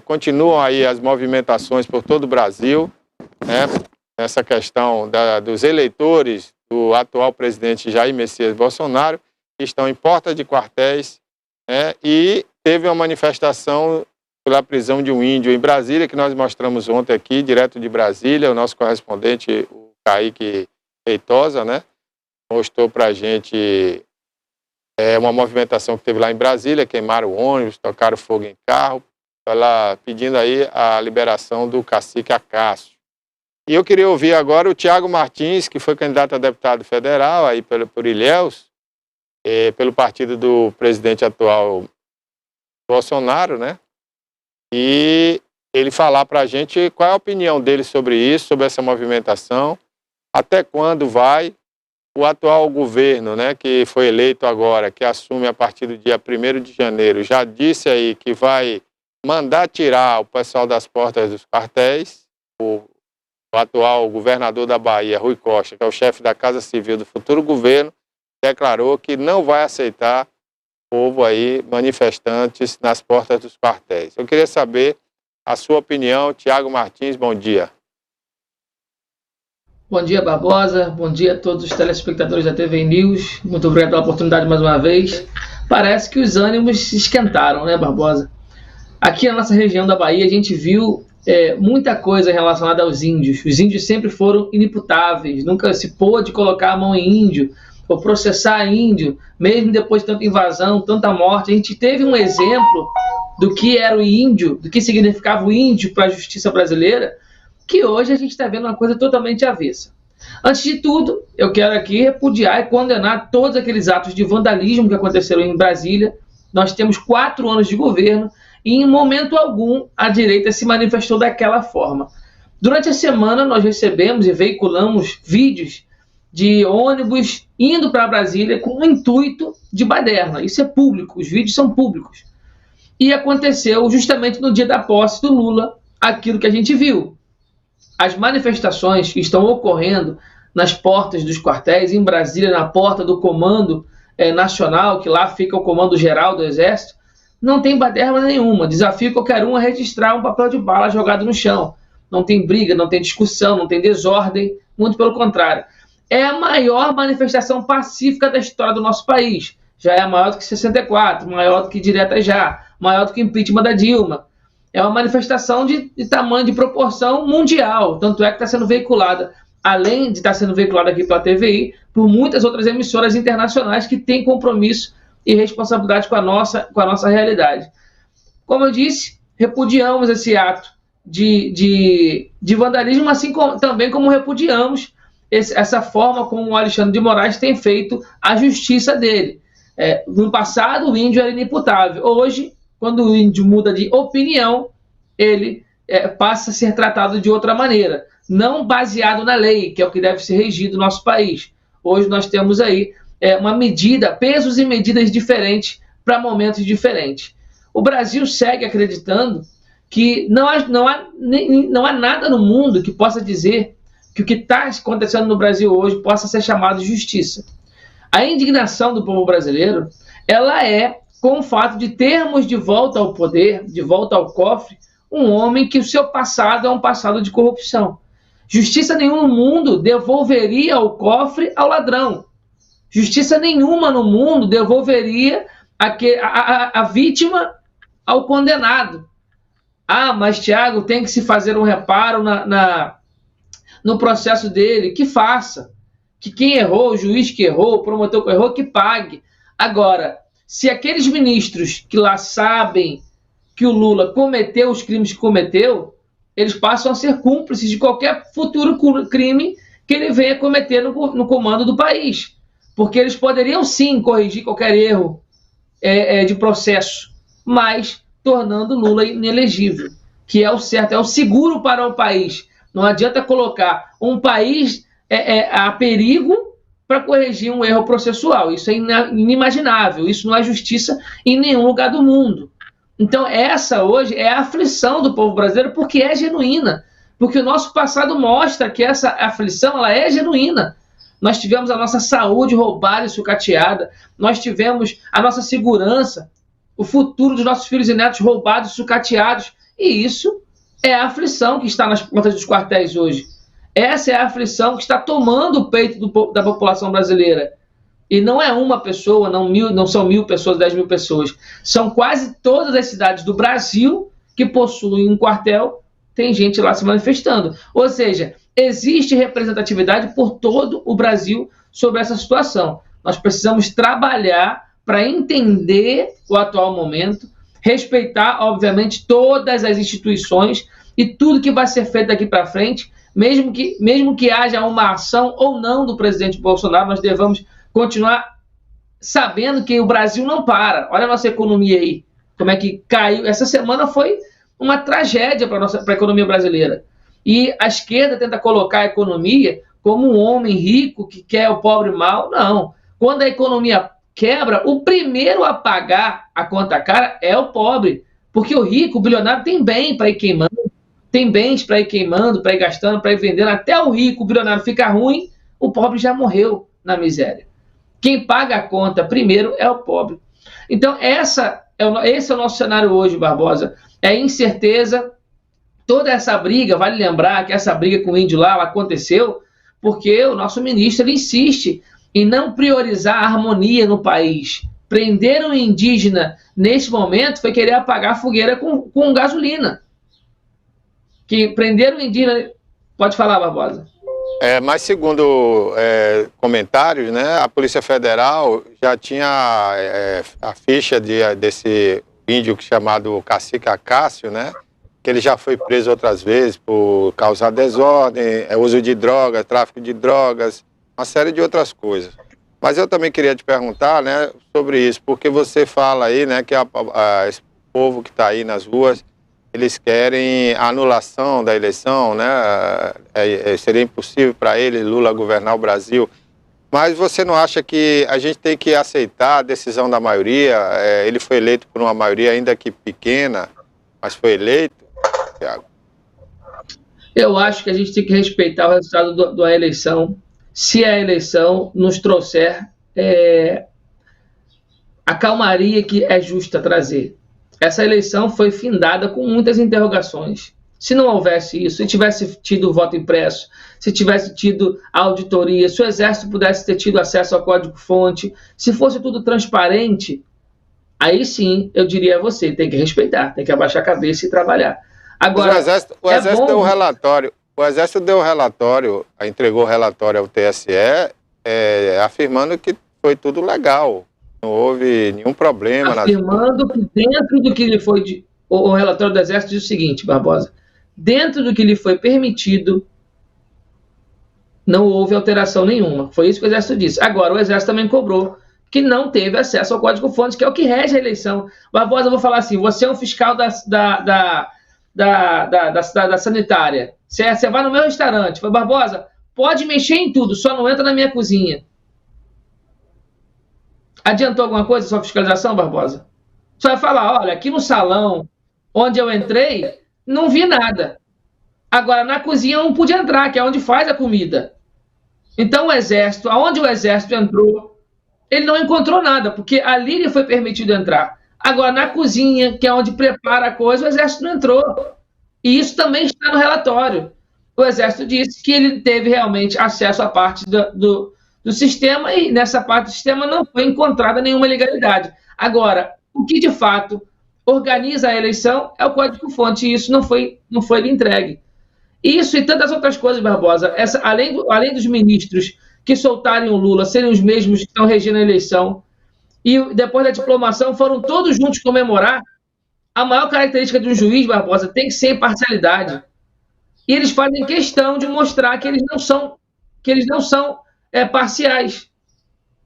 continuam aí as movimentações por todo o Brasil, né? Essa questão dos eleitores do atual presidente Jair Messias Bolsonaro, que estão em porta de quartéis, né? E teve uma manifestação pela prisão de um índio em Brasília, que nós mostramos ontem aqui, direto de Brasília, o nosso correspondente, o Kaique Feitosa, né? Mostrou para a gente uma movimentação que teve lá em Brasília, queimaram ônibus, tocaram fogo em carro, pedindo aí a liberação do cacique Acácio. E eu queria ouvir agora o Thiago Martins, que foi candidato a deputado federal aí por Ilhéus, pelo partido do presidente atual Bolsonaro, né? E ele falar para a gente qual é a opinião dele sobre isso, sobre essa movimentação, até quando vai o atual governo, né, que foi eleito agora, que assume a partir do dia 1º de janeiro, já disse aí que vai mandar tirar o pessoal das portas dos quartéis. O atual governador da Bahia, Rui Costa, que é o chefe da Casa Civil do futuro governo, declarou que não vai aceitar povo aí, manifestantes nas portas dos quartéis. Eu queria saber a sua opinião. Thiago Martins, bom dia. Bom dia, Barbosa. Bom dia a todos os telespectadores da TV News. Muito obrigado pela oportunidade mais uma vez. Parece que os ânimos se esquentaram, né, Barbosa? Aqui na nossa região da Bahia, a gente viu muita coisa relacionada aos índios. Os índios sempre foram inimputáveis. Nunca se pôde colocar a mão em índio ou processar índio, mesmo depois de tanta invasão, tanta morte. A gente teve um exemplo do que era o índio, do que significava o índio para a justiça brasileira, que hoje a gente está vendo uma coisa totalmente avessa. Antes de tudo, eu quero aqui repudiar e condenar todos aqueles atos de vandalismo que aconteceram em Brasília. Nós temos 4 anos de governo e em momento algum a direita se manifestou daquela forma. Durante a semana nós recebemos e veiculamos vídeos de ônibus indo para Brasília com o intuito de baderna. Isso é público, os vídeos são públicos. E aconteceu justamente no dia da posse do Lula aquilo que a gente viu. As manifestações que estão ocorrendo nas portas dos quartéis, em Brasília, na porta do Comando Nacional, que lá fica o Comando Geral do Exército, não tem baderna nenhuma. Desafio qualquer um a registrar um papel de bala jogado no chão. Não tem briga, não tem discussão, não tem desordem, muito pelo contrário. É a maior manifestação pacífica da história do nosso país. Já é maior do que 64, maior do que direta já, maior do que o impeachment da Dilma. É uma manifestação de tamanho, de proporção mundial. Tanto é que está sendo veiculada, além de estar sendo veiculada aqui pela TVI, por muitas outras emissoras internacionais que têm compromisso e responsabilidade com a nossa realidade. Como eu disse, repudiamos esse ato de vandalismo, assim também como repudiamos essa forma como o Alexandre de Moraes tem feito a justiça dele. No passado, o índio era inimputável. Hoje, quando o índio muda de opinião, ele passa a ser tratado de outra maneira, não baseado na lei, que é o que deve ser regido no nosso país. Hoje nós temos aí uma medida, pesos e medidas diferentes para momentos diferentes. O Brasil segue acreditando que não há nada no mundo que possa dizer que o que está acontecendo no Brasil hoje possa ser chamado de justiça. A indignação do povo brasileiro, ela é com o fato de termos de volta ao poder, de volta ao cofre, um homem que o seu passado é um passado de corrupção. Justiça nenhuma no mundo devolveria o cofre ao ladrão. Justiça nenhuma no mundo devolveria a vítima ao condenado. Ah, mas Thiago, tem que se fazer um reparo no processo dele. Que faça. Que quem errou, o juiz que errou, o promotor que errou, que pague. Agora, se aqueles ministros que lá sabem que o Lula cometeu os crimes que cometeu, eles passam a ser cúmplices de qualquer futuro crime que ele venha cometer no comando do país. Porque eles poderiam sim corrigir qualquer erro de processo, mas tornando Lula inelegível, que é o certo, é o seguro para o país. Não adianta colocar um país a perigo para corrigir um erro processual. Isso é inimaginável, isso não é justiça em nenhum lugar do mundo. Então essa hoje é a aflição do povo brasileiro, porque é genuína, porque o nosso passado mostra que essa aflição ela é genuína. Nós tivemos a nossa saúde roubada e sucateada, nós tivemos a nossa segurança, o futuro dos nossos filhos e netos roubados e sucateados E isso é a aflição que está nas portas dos quartéis hoje. Essa é a aflição que está tomando o peito da população brasileira. E não é uma pessoa, não são 1.000 pessoas, 10.000 pessoas. São quase todas as cidades do Brasil que possuem um quartel, tem gente lá se manifestando. Ou seja, existe representatividade por todo o Brasil sobre essa situação. Nós precisamos trabalhar para entender o atual momento, respeitar, obviamente, todas as instituições e tudo que vai ser feito daqui para frente, mesmo que haja uma ação ou não do presidente Bolsonaro, nós devemos continuar sabendo que o Brasil não para. Olha a nossa economia aí, como é que caiu. Essa semana foi uma tragédia para a economia brasileira. E a esquerda tenta colocar a economia como um homem rico que quer o pobre mal. Não. Quando a economia quebra, o primeiro a pagar a conta cara é o pobre. Porque o rico, o bilionário, tem bem para ir queimando, tem bens para ir queimando, para ir gastando, para ir vendendo. Até o rico, o bilionário fica ruim, o pobre já morreu na miséria. Quem paga a conta primeiro é o pobre. Então, esse é o nosso cenário hoje, Barbosa. É incerteza. Toda essa briga, vale lembrar que essa briga com o índio lá, ela aconteceu porque o nosso ministro ele insiste em não priorizar a harmonia no país. Prender um indígena nesse momento foi querer apagar a fogueira com gasolina. Que prender um indígena... Pode falar, Barbosa. Mas segundo comentários, né, a Polícia Federal já tinha a ficha desse índio chamado Cacique Acácio, né, que ele já foi preso outras vezes por causar desordem, uso de drogas, tráfico de drogas, uma série de outras coisas. Mas eu também queria te perguntar, né, sobre isso, porque você fala aí, né, que esse povo que está aí nas ruas, eles querem a anulação da eleição, né? Seria impossível para ele, Lula, governar o Brasil. Mas você não acha que a gente tem que aceitar a decisão da maioria? Ele foi eleito por uma maioria, ainda que pequena, mas foi eleito, Thiago? Eu acho que a gente tem que respeitar o resultado da eleição, se a eleição nos trouxer a calmaria que é justa trazer. Essa eleição foi findada com muitas interrogações. Se não houvesse isso, se tivesse tido voto impresso, se tivesse tido auditoria, se o Exército pudesse ter tido acesso ao código-fonte, se fosse tudo transparente, aí sim eu diria a você, tem que respeitar, tem que abaixar a cabeça e trabalhar. Agora, o Exército deu um relatório, entregou o relatório ao TSE, afirmando que foi tudo legal. Não houve nenhum problema. Afirmando que dentro do que lhe foi... O relatório do Exército diz o seguinte, Barbosa. Dentro do que lhe foi permitido, não houve alteração nenhuma. Foi isso que o Exército disse. Agora, o Exército também cobrou que não teve acesso ao código-fonte, que é o que rege a eleição. Barbosa, eu vou falar assim, você é um fiscal da sanitária. Você vai no meu restaurante. Fala, Barbosa, pode mexer em tudo, só não entra na minha cozinha. Adiantou alguma coisa a sua fiscalização, Barbosa? Só vai falar, olha, aqui no salão onde eu entrei, não vi nada. Agora, na cozinha eu não pude entrar, que é onde faz a comida. Então, o Exército, aonde o Exército entrou, ele não encontrou nada, porque ali lhe foi permitido entrar. Agora, na cozinha, que é onde prepara a coisa, o Exército não entrou. E isso também está no relatório. O Exército disse que ele teve realmente acesso à parte do sistema, e nessa parte do sistema não foi encontrada nenhuma ilegalidade. Agora, o que de fato organiza a eleição é o código-fonte, e isso não foi lhe entregue. Isso e tantas outras coisas, Barbosa. Além dos ministros que soltarem o Lula serem os mesmos que estão regendo a eleição, e depois da diplomação foram todos juntos comemorar, a maior característica de um juiz, Barbosa, tem que ser imparcialidade. E eles fazem questão de mostrar que eles não são parciais.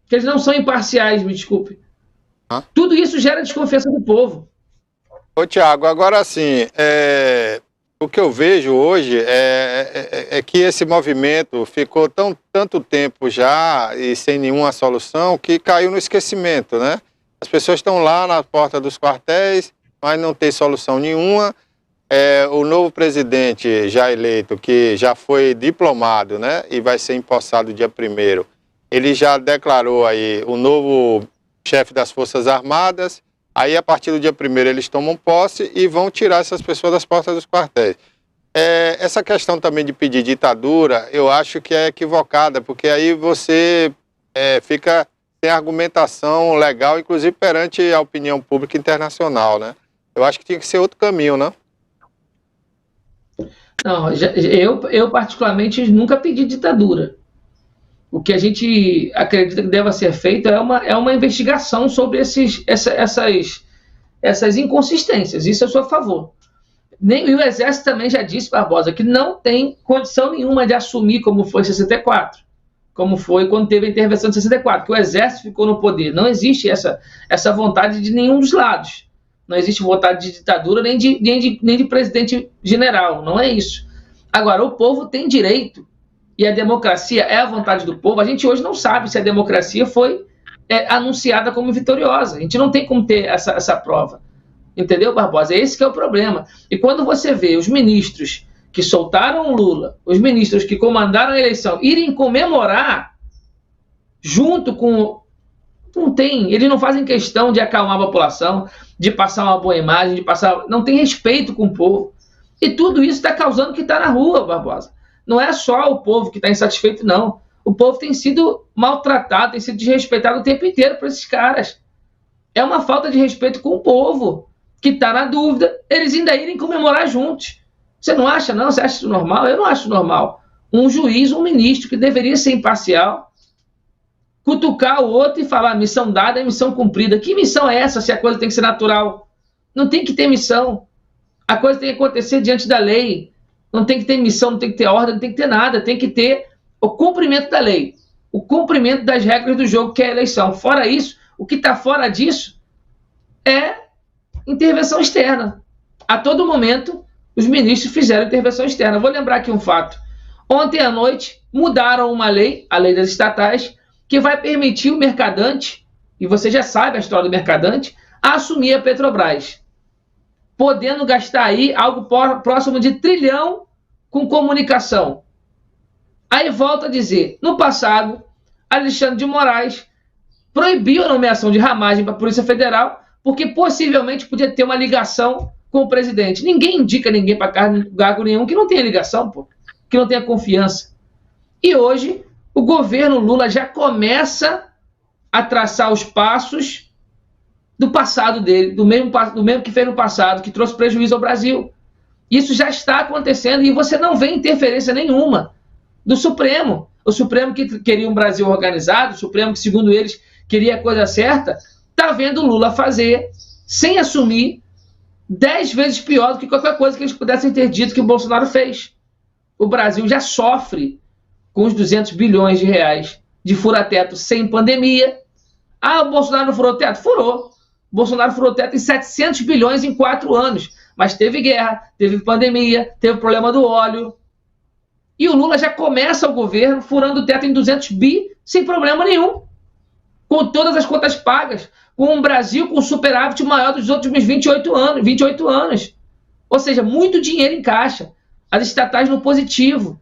Que eles não são imparciais, me desculpe. Tudo isso gera desconfiança do povo. Ô, Thiago, agora assim, o que eu vejo hoje é que esse movimento ficou tanto tempo já e sem nenhuma solução que caiu no esquecimento, né? As pessoas estão lá na porta dos quartéis, mas não tem solução nenhuma. O novo presidente já eleito, que já foi diplomado, né, e vai ser empossado dia 1º, ele já declarou aí o novo chefe das Forças Armadas. Aí, a partir do dia 1º, eles tomam posse e vão tirar essas pessoas das portas dos quartéis. Essa questão também de pedir ditadura, eu acho que é equivocada, porque aí você fica sem argumentação legal, inclusive perante a opinião pública internacional, né? Eu acho que tinha que ser outro caminho, né? Não, eu particularmente nunca pedi ditadura. O que a gente acredita que deva ser feito é uma investigação sobre essas inconsistências. Isso eu sou a favor. E o Exército também já disse, Barbosa, que não tem condição nenhuma de assumir como foi em 64, como foi quando teve a intervenção de 64, que o Exército ficou no poder. Não existe essa vontade de nenhum dos lados. Não existe vontade de ditadura nem de presidente general. Não é isso. Agora, o povo tem direito, e a democracia é a vontade do povo. A gente hoje não sabe se a democracia foi anunciada como vitoriosa. A gente não tem como ter essa prova. Entendeu, Barbosa? Esse que é o problema. E quando você vê os ministros que soltaram o Lula, os ministros que comandaram a eleição, irem comemorar junto com... Eles não fazem questão de acalmar a população, de passar uma boa imagem, não tem respeito com o povo. E tudo isso está causando que está na rua, Barbosa. Não é só o povo que está insatisfeito, não. O povo tem sido maltratado, tem sido desrespeitado o tempo inteiro por esses caras. É uma falta de respeito com o povo, que está na dúvida, eles ainda irem comemorar juntos. Você não acha, não? Você acha isso normal? Eu não acho normal. Um juiz, um ministro, que deveria ser imparcial, cutucar o outro e falar missão dada é missão cumprida. Que missão é essa se a coisa tem que ser natural? Não tem que ter missão. A coisa tem que acontecer diante da lei. Não tem que ter missão, não tem que ter ordem, não tem que ter nada. Tem que ter o cumprimento da lei, o cumprimento das regras do jogo, que é a eleição. Fora isso, o que está fora disso é intervenção externa. A todo momento, os ministros fizeram intervenção externa. Vou lembrar aqui um fato. Ontem à noite, mudaram uma lei, a lei das estatais, que vai permitir o mercadante, e você já sabe a história do mercadante, assumir a Petrobras, podendo gastar aí algo próximo de 1 trilhão com comunicação. Aí volto a dizer, no passado, Alexandre de Moraes proibiu a nomeação de Ramagem para a Polícia Federal, porque possivelmente podia ter uma ligação com o presidente. Ninguém indica ninguém para cargo nenhum que não tenha ligação, que não tenha confiança. E hoje, o governo Lula já começa a traçar os passos do passado dele, do mesmo que fez no passado, que trouxe prejuízo ao Brasil. Isso já está acontecendo e você não vê interferência nenhuma do Supremo. O Supremo que queria um Brasil organizado, o Supremo que, segundo eles, queria a coisa certa, está vendo Lula fazer, sem assumir, 10 vezes pior do que qualquer coisa que eles pudessem ter dito que o Bolsonaro fez. O Brasil já sofre com os 200 bilhões de reais de fura-teto sem pandemia. Ah, o Bolsonaro não furou teto? Furou. O Bolsonaro furou teto em 700 bilhões em 4 anos. Mas teve guerra, teve pandemia, teve problema do óleo. E o Lula já começa o governo furando o teto em 200 bi sem problema nenhum. Com todas as contas pagas. Com um Brasil com superávit maior dos últimos 28 anos. Ou seja, muito dinheiro em caixa. As estatais no positivo.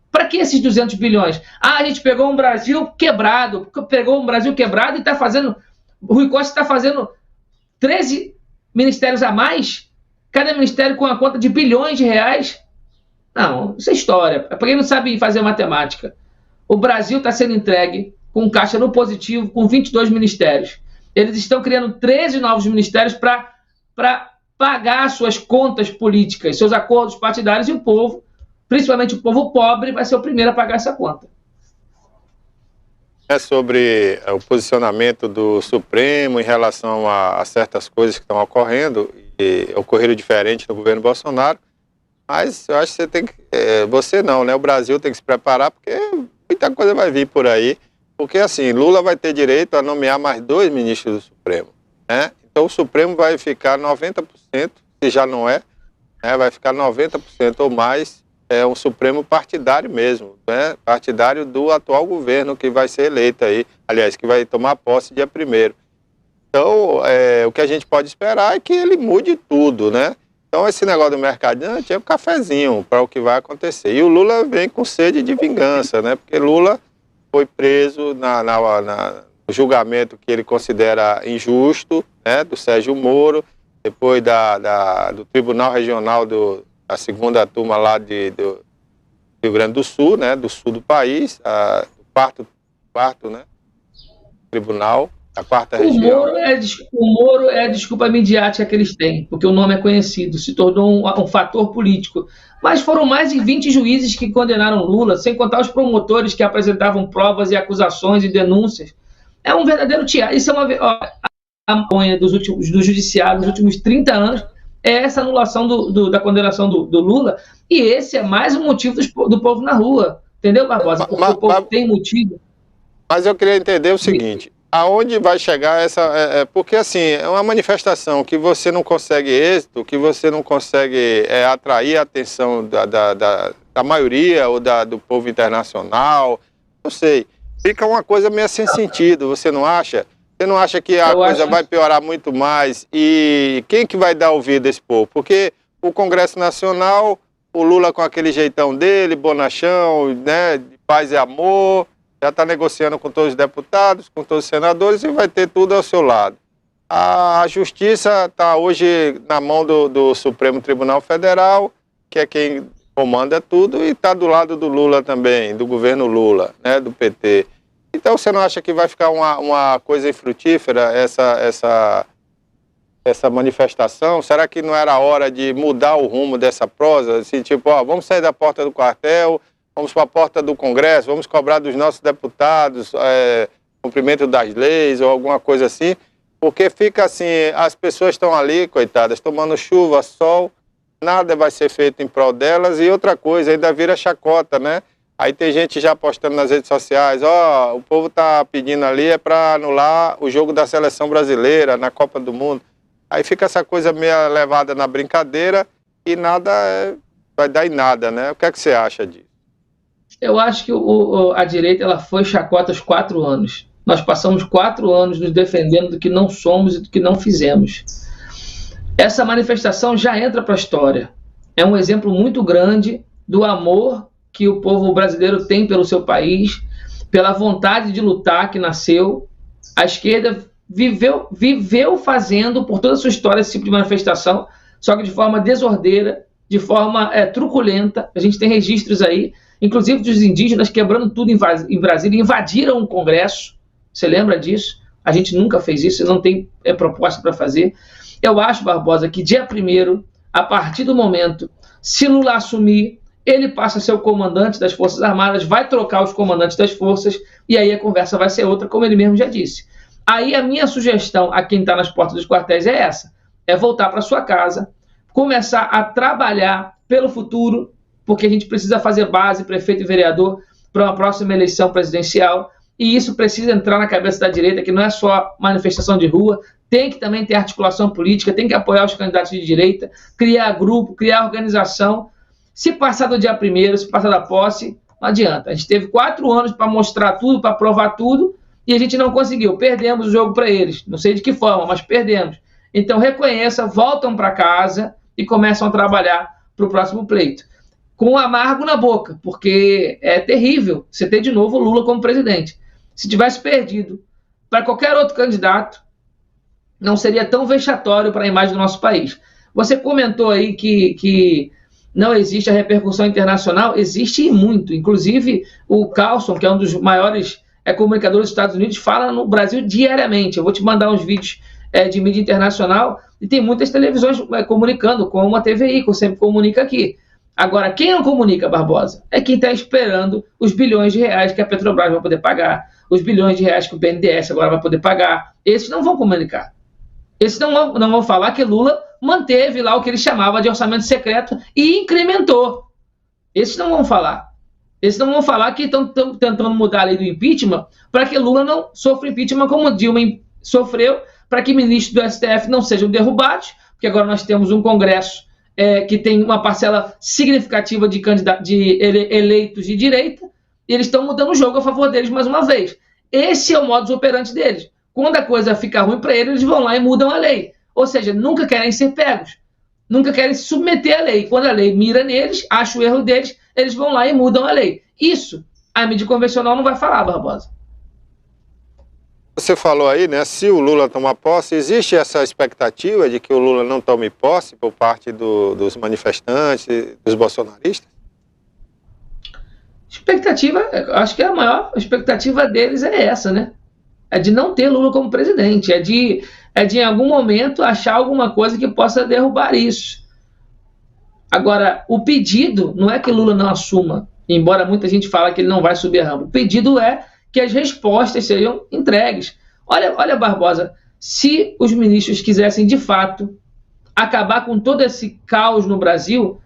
Para que esses 200 bilhões? Ah, a gente pegou um Brasil quebrado. E está fazendo... O Rui Costa está fazendo 13 ministérios a mais. Cada ministério com a conta de bilhões de reais. Não, isso é história. Para quem não sabe fazer matemática. O Brasil está sendo entregue com caixa no positivo, com 22 ministérios. Eles estão criando 13 novos ministérios para pagar suas contas políticas, seus acordos partidários, e o povo, principalmente o povo pobre, vai ser o primeiro a pagar essa conta. É sobre o posicionamento do Supremo em relação a certas coisas que estão ocorrendo, e ocorreram diferente no governo Bolsonaro, mas eu acho que você tem que... você não, né? O Brasil tem que se preparar, porque muita coisa vai vir por aí, porque assim, Lula vai ter direito a nomear mais 2 ministros do Supremo, né? Então o Supremo vai ficar 90%, se já não é, né? Vai ficar 90% ou mais, um Supremo partidário mesmo, né? Partidário do atual governo que vai ser eleito aí, aliás, que vai tomar posse dia 1º. Então, o que a gente pode esperar é que ele mude tudo, né? Então esse negócio do mercadante é um cafezinho para o que vai acontecer. E o Lula vem com sede de vingança, né? Porque Lula foi preso no julgamento que ele considera injusto, né, do Sérgio Moro, depois do Tribunal Regional da segunda turma lá do Rio Grande do Sul, né, do sul do país, quarto, né, tribunal, a quarta região. O Moro é a desculpa midiática que eles têm, porque o nome é conhecido, se tornou um fator político. Mas foram mais de 20 juízes que condenaram Lula, sem contar os promotores que apresentavam provas e acusações e denúncias. É um verdadeiro teatro. Isso é a maconha do judiciário dos últimos 30 anos, é essa anulação da condenação do Lula, e esse é mais um motivo do povo na rua. Entendeu, Barbosa? Porque o povo tem motivo. Mas eu queria entender o seguinte, aonde vai chegar porque assim, é uma manifestação que você não consegue êxito, que você não consegue atrair a atenção da maioria ou do povo internacional, não sei, fica uma coisa meio sem sentido, você não acha? Você não acha que a coisa vai piorar muito mais? E quem que vai dar ouvido a esse povo? Porque o Congresso Nacional, o Lula com aquele jeitão dele, bonachão, né, de paz e amor, já está negociando com todos os deputados, com todos os senadores e vai ter tudo ao seu lado. A justiça está hoje na mão do Supremo Tribunal Federal, que é quem comanda tudo, e está do lado do Lula também, do governo Lula, né, do PT. Então você não acha que vai ficar uma coisa infrutífera essa manifestação? Será que não era a hora de mudar o rumo dessa prosa? Assim, tipo, vamos sair da porta do quartel, vamos para a porta do Congresso, vamos cobrar dos nossos deputados cumprimento das leis ou alguma coisa assim, porque fica assim, as pessoas estão ali, coitadas, tomando chuva, sol, nada vai ser feito em prol delas, e outra coisa, ainda vira chacota, né? Aí tem gente já postando nas redes sociais, o povo está pedindo ali para anular o jogo da seleção brasileira na Copa do Mundo. Aí fica essa coisa meio levada na brincadeira e nada vai dar em nada, né? O que é que você acha disso? Eu acho que a direita ela foi chacota aos 4 anos. Nós passamos 4 anos nos defendendo do que não somos e do que não fizemos. Essa manifestação já entra para a história. É um exemplo muito grande do amor que o povo brasileiro tem pelo seu país, pela vontade de lutar que nasceu. A esquerda viveu fazendo, por toda a sua história, esse tipo de manifestação, só que de forma desordeira, de forma truculenta. A gente tem registros aí, inclusive dos indígenas quebrando tudo em Brasília, invadiram o Congresso. Você lembra disso? A gente nunca fez isso, não tem proposta para fazer. Eu acho, Barbosa, que dia 1º, a partir do momento, se Lula assumir, ele passa a ser o comandante das Forças Armadas, vai trocar os comandantes das forças, e aí a conversa vai ser outra, como ele mesmo já disse. Aí a minha sugestão a quem está nas portas dos quartéis é essa, é voltar para sua casa, começar a trabalhar pelo futuro, porque a gente precisa fazer base, prefeito e vereador, para uma próxima eleição presidencial, e isso precisa entrar na cabeça da direita, que não é só manifestação de rua, tem que também ter articulação política, tem que apoiar os candidatos de direita, criar grupo, criar organização. Se passar do dia 1º, se passar da posse, não adianta. A gente teve 4 anos para mostrar tudo, para provar tudo, e a gente não conseguiu. Perdemos o jogo para eles. Não sei de que forma, mas perdemos. Então reconheça, voltam para casa e começam a trabalhar para o próximo pleito. Com um amargo na boca, porque é terrível você ter de novo o Lula como presidente. Se tivesse perdido para qualquer outro candidato, não seria tão vexatório para a imagem do nosso país. Você comentou aí que não existe a repercussão internacional, existe e muito. Inclusive, o Carlson, que é um dos maiores comunicadores dos Estados Unidos, fala no Brasil diariamente. Eu vou te mandar uns vídeos de mídia internacional, e tem muitas televisões comunicando, como a TVI, que eu sempre comunico aqui. Agora, quem não comunica, Barbosa, é quem está esperando os bilhões de reais que a Petrobras vai poder pagar, os bilhões de reais que o BNDES agora vai poder pagar. Esses não vão comunicar. Esses não vão falar que Lula manteve lá o que ele chamava de orçamento secreto e incrementou. Esses não vão falar. Esses não vão falar que estão tentando mudar a lei do impeachment para que Lula não sofra impeachment como Dilma sofreu, para que ministros do STF não sejam derrubados, porque agora nós temos um Congresso que tem uma parcela significativa de eleitos de direita, e eles estão mudando o jogo a favor deles mais uma vez. Esse é o modus operandi deles. Quando a coisa fica ruim para eles vão lá e mudam a lei. Ou seja, nunca querem ser pegos, nunca querem se submeter à lei. Quando a lei mira neles, acha o erro deles, eles vão lá e mudam a lei. Isso a mídia convencional não vai falar, Barbosa. Você falou aí, né? Se o Lula tomar posse, existe essa expectativa de que o Lula não tome posse por parte dos manifestantes, dos bolsonaristas? Expectativa, acho que a maior expectativa deles é essa, né? É de não ter Lula como presidente, é de em algum momento achar alguma coisa que possa derrubar isso. Agora, o pedido não é que Lula não assuma, embora muita gente fale que ele não vai subir a rampa. O pedido é que as respostas sejam entregues. Olha, Barbosa, se os ministros quisessem de fato acabar com todo esse caos no Brasil,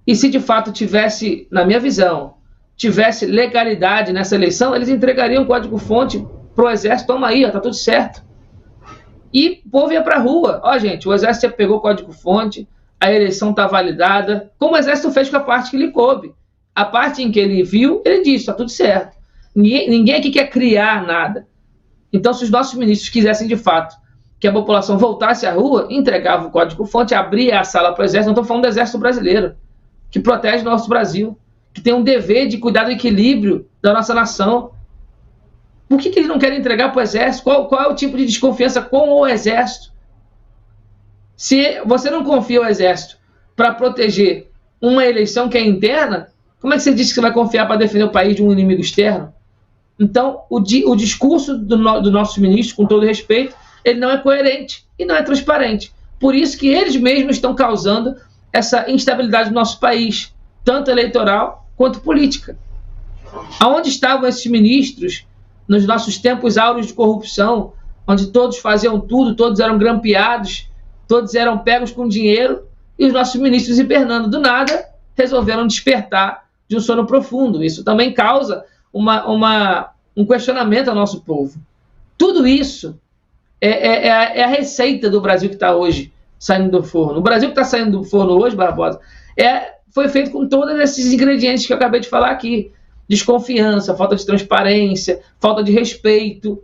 e se de fato tivesse, na minha visão, tivesse legalidade nessa eleição, eles entregariam o código-fonte para o Exército. Toma aí, ó, tá tudo certo. E o povo ia para a rua. Ó, gente, o Exército já pegou o código-fonte, a eleição está validada, como o Exército fez com a parte que lhe coube. A parte em que ele viu, ele disse, está tudo certo. Ninguém aqui quer criar nada. Então, se os nossos ministros quisessem, de fato, que a população voltasse à rua, entregava o código-fonte, abria a sala para o Exército. Não estou falando do Exército brasileiro, que protege o nosso Brasil, que tem um dever de cuidar do equilíbrio da nossa nação. Por que eles não querem entregar para o Exército? Qual é o tipo de desconfiança com o Exército? Se você não confia no Exército para proteger uma eleição que é interna, como é que você diz que você vai confiar para defender o país de um inimigo externo? Então, o discurso do nosso ministro, com todo respeito, ele não é coerente e não é transparente. Por isso que eles mesmos estão causando essa instabilidade no nosso país, tanto eleitoral quanto política. Aonde estavam esses ministros nos nossos tempos áureos de corrupção, onde todos faziam tudo, todos eram grampeados, todos eram pegos com dinheiro, e os nossos ministros hibernando do nada resolveram despertar de um sono profundo. Isso também causa um questionamento ao nosso povo. Tudo isso é a receita do Brasil que está hoje saindo do forno. O Brasil que está saindo do forno hoje, Barbosa, foi feito com todos esses ingredientes que eu acabei de falar aqui. Desconfiança, falta de transparência, falta de respeito.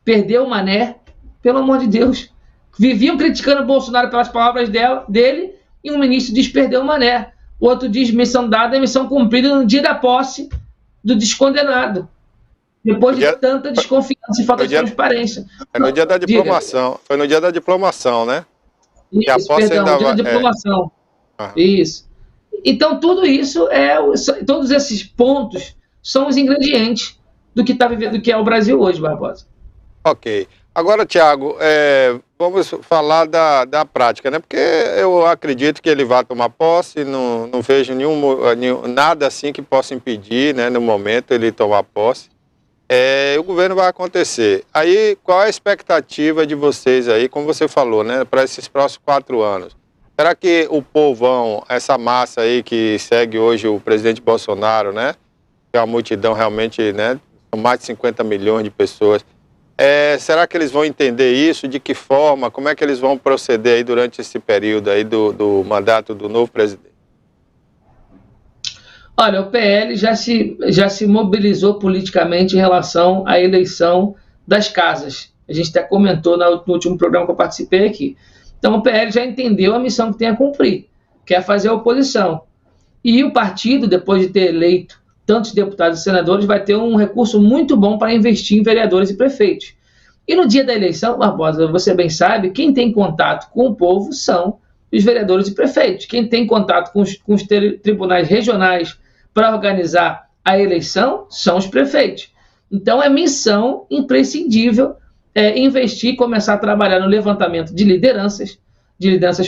Perdeu o mané, pelo amor de Deus. Viviam criticando o Bolsonaro pelas palavras dele, e um ministro diz perdeu o mané. O outro diz missão dada é missão cumprida no dia da posse do descondenado. Depois de tanta desconfiança e falta de transparência. Foi no dia da diplomação. Foi no dia da diplomação, né? Isso, perdão, no dia da diplomação. Isso. Então, tudo isso todos esses pontos são os ingredientes do que está vivendo, do que é o Brasil hoje, Barbosa. Ok. Agora, Thiago, vamos falar da prática, né? Porque eu acredito que ele vai tomar posse, não vejo nada assim que possa impedir, né, no momento, ele tomar posse. O governo vai acontecer. Aí, qual é a expectativa de vocês aí, como você falou, né, para esses próximos 4 anos? Será que o povão, essa massa aí que segue hoje o presidente Bolsonaro, né, que é uma multidão realmente, né, são mais de 50 milhões de pessoas, será que eles vão entender isso? De que forma? Como é que eles vão proceder aí durante esse período aí do mandato do novo presidente? Olha, o PL já se mobilizou politicamente em relação à eleição das casas. A gente até comentou no último programa que eu participei aqui. Então o PL já entendeu a missão que tem a cumprir, que é fazer a oposição. E o partido, depois de ter eleito tantos deputados e senadores, vai ter um recurso muito bom para investir em vereadores e prefeitos. E no dia da eleição, Barbosa, você bem sabe, quem tem contato com o povo são os vereadores e prefeitos. Quem tem contato com os tribunais regionais para organizar a eleição são os prefeitos. Então é missão imprescindível investir e começar a trabalhar no levantamento de lideranças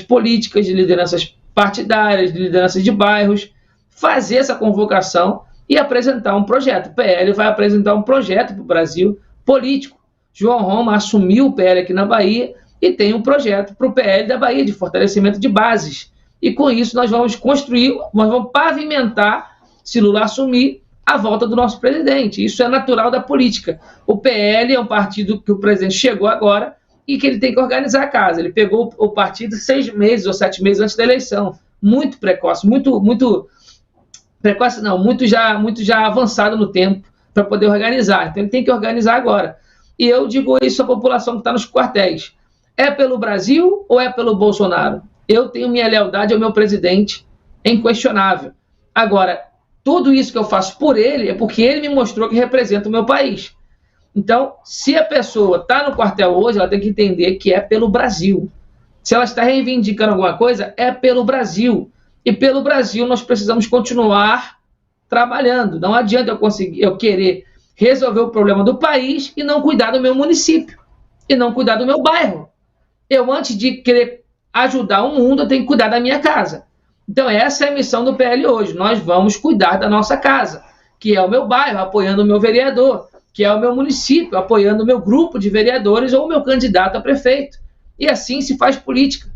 políticas, de lideranças partidárias, de lideranças de bairros, fazer essa convocação e apresentar um projeto. O PL vai apresentar um projeto para o Brasil político. João Roma assumiu o PL aqui na Bahia e tem um projeto para o PL da Bahia de fortalecimento de bases. E com isso nós vamos pavimentar, se Lula assumir, a volta do nosso presidente. Isso é natural da política. O PL é um partido que o presidente chegou agora e que ele tem que organizar a casa. Ele pegou o partido 6 meses ou 7 meses antes da eleição. Muito precoce, muito precoce não, muito já avançado no tempo para poder organizar. Então ele tem que organizar agora. E eu digo isso à população que está nos quartéis. É pelo Brasil ou é pelo Bolsonaro? Eu tenho minha lealdade ao meu presidente, é inquestionável. Agora, tudo isso que eu faço por ele é porque ele me mostrou que representa o meu país. Então, se a pessoa está no quartel hoje, ela tem que entender que é pelo Brasil. Se ela está reivindicando alguma coisa, é pelo Brasil. E pelo Brasil nós precisamos continuar trabalhando. Não adianta eu querer resolver o problema do país e não cuidar do meu município, e não cuidar do meu bairro. Eu, antes de querer ajudar o mundo, eu tenho que cuidar da minha casa. Então, essa é a missão do PL hoje. Nós vamos cuidar da nossa casa, que é o meu bairro, apoiando o meu vereador, que é o meu município, apoiando o meu grupo de vereadores ou o meu candidato a prefeito. E assim se faz política.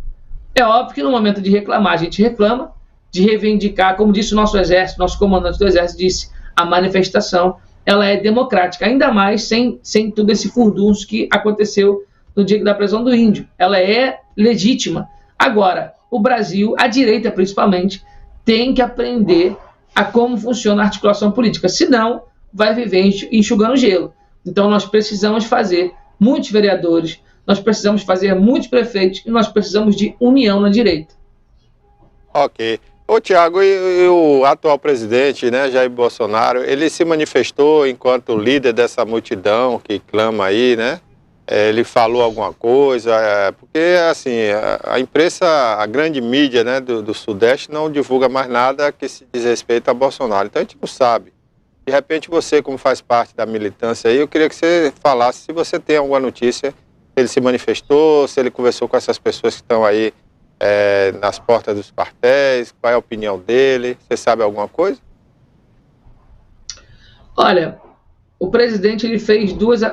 É óbvio que no momento de reclamar, a gente reclama, de reivindicar, como disse o nosso exército, nosso comandante do exército disse, a manifestação, ela é democrática, ainda mais sem todo esse furdunço que aconteceu no dia da prisão do índio. Ela é legítima. Agora, o Brasil, a direita principalmente, tem que aprender a como funciona a articulação política, senão vai viver enxugando gelo. Então nós precisamos fazer muitos vereadores, nós precisamos fazer muitos prefeitos e nós precisamos de união na direita. Ok. Ô Tiago, e o atual presidente, né, Jair Bolsonaro, ele se manifestou enquanto líder dessa multidão que clama aí, né? Ele falou alguma coisa, porque assim, a imprensa, a grande mídia, né, do Sudeste não divulga mais nada que se diz respeito a Bolsonaro. Então a gente não sabe. De repente você, como faz parte da militância aí, eu queria que você falasse se você tem alguma notícia, se ele se manifestou, se ele conversou com essas pessoas que estão aí nas portas dos quartéis, qual é a opinião dele, você sabe alguma coisa? Olha, o presidente ele fez duas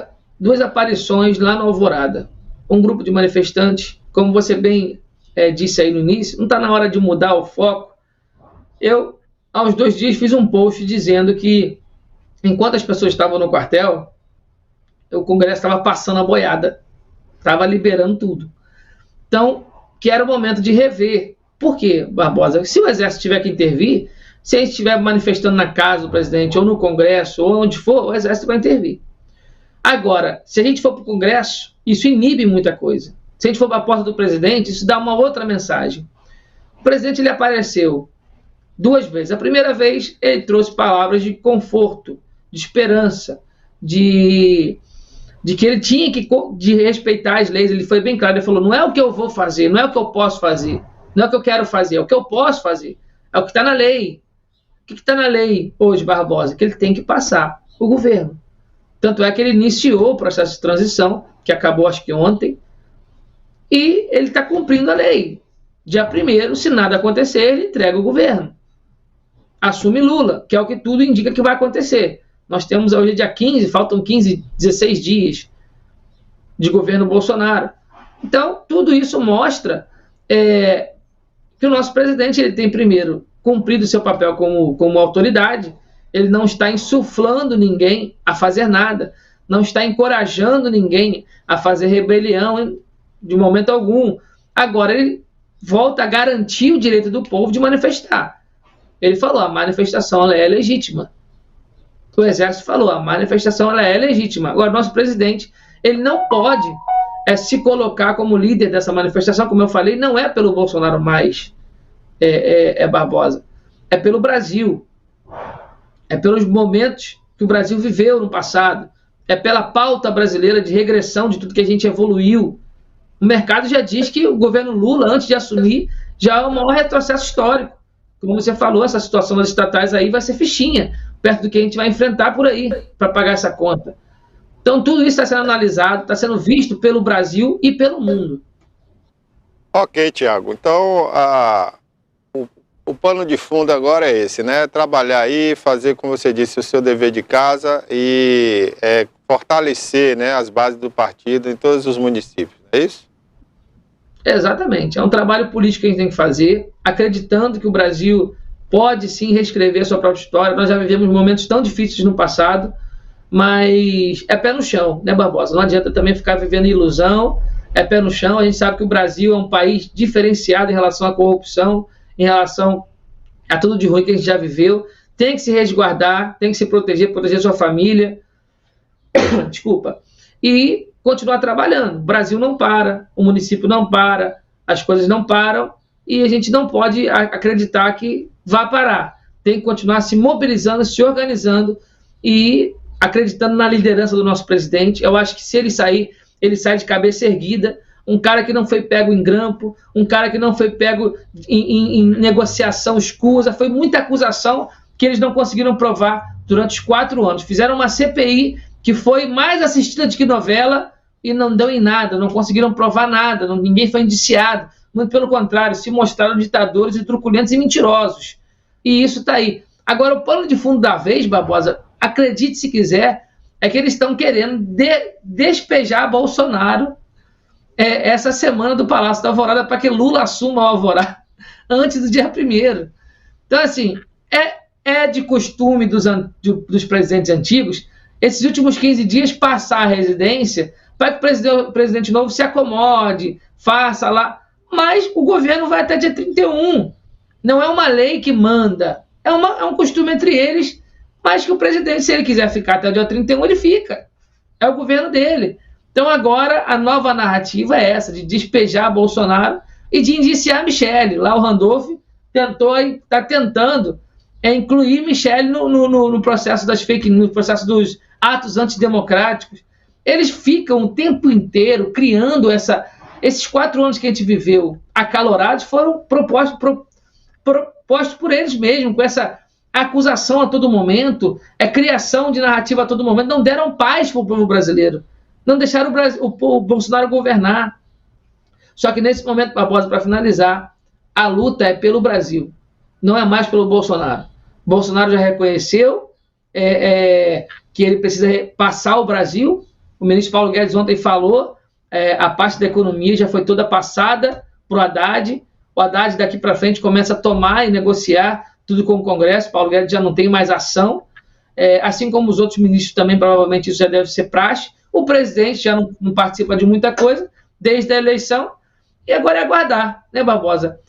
aparições lá no Alvorada. Um grupo de manifestantes, como você bem disse aí no início, não está na hora de mudar o foco. Eu, há uns 2 dias, fiz um post dizendo que, enquanto as pessoas estavam no quartel, o Congresso estava passando a boiada, estava liberando tudo. Então, que era o momento de rever. Por quê, Barbosa? Se o Exército tiver que intervir, se a gente estiver manifestando na casa do presidente, ou no Congresso, ou onde for, o Exército vai intervir. Agora, se a gente for para o Congresso, isso inibe muita coisa. Se a gente for para a porta do presidente, isso dá uma outra mensagem. O presidente ele apareceu 2 vezes. A primeira vez, ele trouxe palavras de conforto, de esperança, de que ele tinha que respeitar as leis. Ele foi bem claro, ele falou, não é o que eu vou fazer, não é o que eu posso fazer, não é o que eu quero fazer, é o que eu posso fazer, é o que está na lei. O que está na lei hoje, Barbosa? Que ele tem que passar o governo. Tanto é que ele iniciou o processo de transição, que acabou acho que ontem, e ele está cumprindo a lei. Dia 1º, se nada acontecer, ele entrega o governo. Assume Lula, que é o que tudo indica que vai acontecer. Nós temos hoje dia 15, faltam 15, 16 dias de governo Bolsonaro. Então, tudo isso mostra que o nosso presidente ele tem, primeiro, cumprido seu papel como autoridade. Ele não está insuflando ninguém a fazer nada, não está encorajando ninguém a fazer rebelião de momento algum. Agora ele volta a garantir o direito do povo de manifestar. Ele falou, a manifestação ela é legítima. O Exército falou, a manifestação ela é legítima. Agora, nosso presidente ele não pode se colocar como líder dessa manifestação, como eu falei, não é pelo Bolsonaro mais, Barbosa, é pelo Brasil. É pelos momentos que o Brasil viveu no passado. É pela pauta brasileira de regressão de tudo que a gente evoluiu. O mercado já diz que o governo Lula, antes de assumir, já é o maior retrocesso histórico. Como você falou, essa situação das estatais aí vai ser fichinha, perto do que a gente vai enfrentar por aí, para pagar essa conta. Então, tudo isso está sendo analisado, está sendo visto pelo Brasil e pelo mundo. Ok, Tiago. Então, o pano de fundo agora é esse, né? Trabalhar aí, fazer, como você disse, o seu dever de casa e fortalecer, né, as bases do partido em todos os municípios, é isso? Exatamente. É um trabalho político que a gente tem que fazer, acreditando que o Brasil pode sim reescrever a sua própria história. Nós já vivemos momentos tão difíceis no passado, mas é pé no chão, né, Barbosa? Não adianta também ficar vivendo ilusão, é pé no chão. A gente sabe que o Brasil é um país diferenciado em relação à corrupção, em relação a tudo de ruim que a gente já viveu. Tem que se resguardar, tem que se proteger sua família, desculpa, e continuar trabalhando. O Brasil não para, o município não para, as coisas não param, e a gente não pode acreditar que vai parar. Tem que continuar se mobilizando, se organizando e acreditando na liderança do nosso presidente. Eu acho que se ele sair, ele sai de cabeça erguida. Um cara que não foi pego em grampo, um cara que não foi pego em negociação escusa. Foi muita acusação que eles não conseguiram provar durante os 4 anos. Fizeram uma CPI que foi mais assistida do que novela e não deu em nada, não conseguiram provar nada, ninguém foi indiciado. Muito pelo contrário, se mostraram ditadores e truculentos e mentirosos. E isso está aí. Agora, o pano de fundo da vez, Barbosa, acredite se quiser, é que eles estão querendo despejar Bolsonaro essa semana do Palácio da Alvorada para que Lula assuma o Alvorada antes do dia 1º. Então, assim, é de costume dos presidentes antigos, esses últimos 15 dias, passar a residência para que o presidente novo se acomode, faça lá. Mas o governo vai até dia 31. Não é uma lei que manda. É um costume entre eles, mas que o presidente, se ele quiser ficar até o dia 31, ele fica. É o governo dele. Então agora a nova narrativa é essa, de despejar Bolsonaro e de indiciar Michele. Lá o Randolph está tentando incluir Michele no processo das fake news, no processo dos atos antidemocráticos. Eles ficam o tempo inteiro criando esses 4 anos que a gente viveu acalorados, foram propostos por eles mesmos, com essa acusação a todo momento, criação de narrativa a todo momento, não deram paz para o povo brasileiro. Não deixaram o Bolsonaro governar. Só que nesse momento, Barbosa, para finalizar, a luta é pelo Brasil, não é mais pelo Bolsonaro. Bolsonaro já reconheceu que ele precisa passar o Brasil. O ministro Paulo Guedes ontem falou, a parte da economia já foi toda passada para o Haddad. O Haddad daqui para frente começa a tomar e negociar tudo com o Congresso. Paulo Guedes já não tem mais ação, assim como os outros ministros também, provavelmente isso já deve ser praxe. O presidente já não participa de muita coisa desde a eleição, e agora é aguardar, né, Barbosa?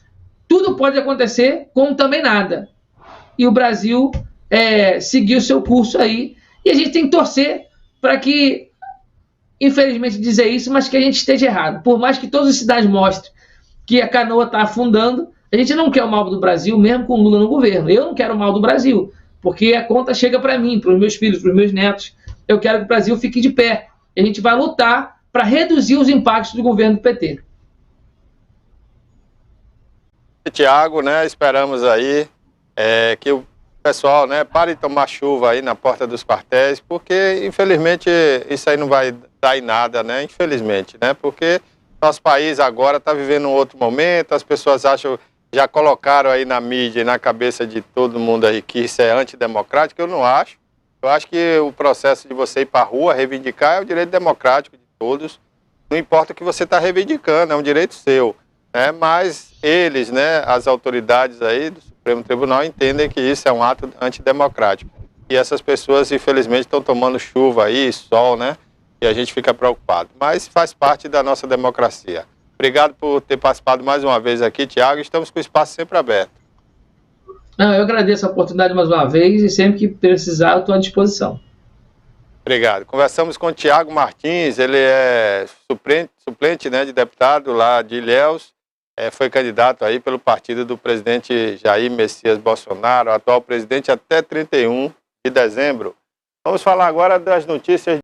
Tudo pode acontecer, como também nada. E o Brasil seguir o seu curso aí, e a gente tem que torcer para que, infelizmente dizer isso, mas que a gente esteja errado. Por mais que todas as cidades mostrem que a canoa está afundando, a gente não quer o mal do Brasil, mesmo com o Lula no governo. Eu não quero o mal do Brasil, porque a conta chega para mim, para os meus filhos, para os meus netos. Eu quero que o Brasil fique de pé. E a gente vai lutar para reduzir os impactos do governo do PT. Tiago, né, esperamos aí que o pessoal, né, pare de tomar chuva aí na porta dos quartéis, porque infelizmente isso aí não vai dar em nada, né, infelizmente, né, porque nosso país agora está vivendo um outro momento, as pessoas acham, já colocaram aí na mídia e na cabeça de todo mundo aí que isso é antidemocrático. Eu não acho. Eu acho que o processo de você ir para a rua reivindicar é o direito democrático de todos, não importa o que você está reivindicando, é um direito seu, né? Mas eles, né, as autoridades aí do Supremo Tribunal entendem que isso é um ato antidemocrático. E essas pessoas, infelizmente, estão tomando chuva aí, sol, né? E a gente fica preocupado. Mas faz parte da nossa democracia. Obrigado por ter participado mais uma vez aqui, Tiago. Estamos com o espaço sempre aberto. Não, eu agradeço a oportunidade mais uma vez e sempre que precisar eu estou à disposição. Obrigado. Conversamos com o Tiago Martins, ele é suplente, né, de deputado lá de Ilhéus, foi candidato aí pelo partido do presidente Jair Messias Bolsonaro, atual presidente até 31 de dezembro. Vamos falar agora das notícias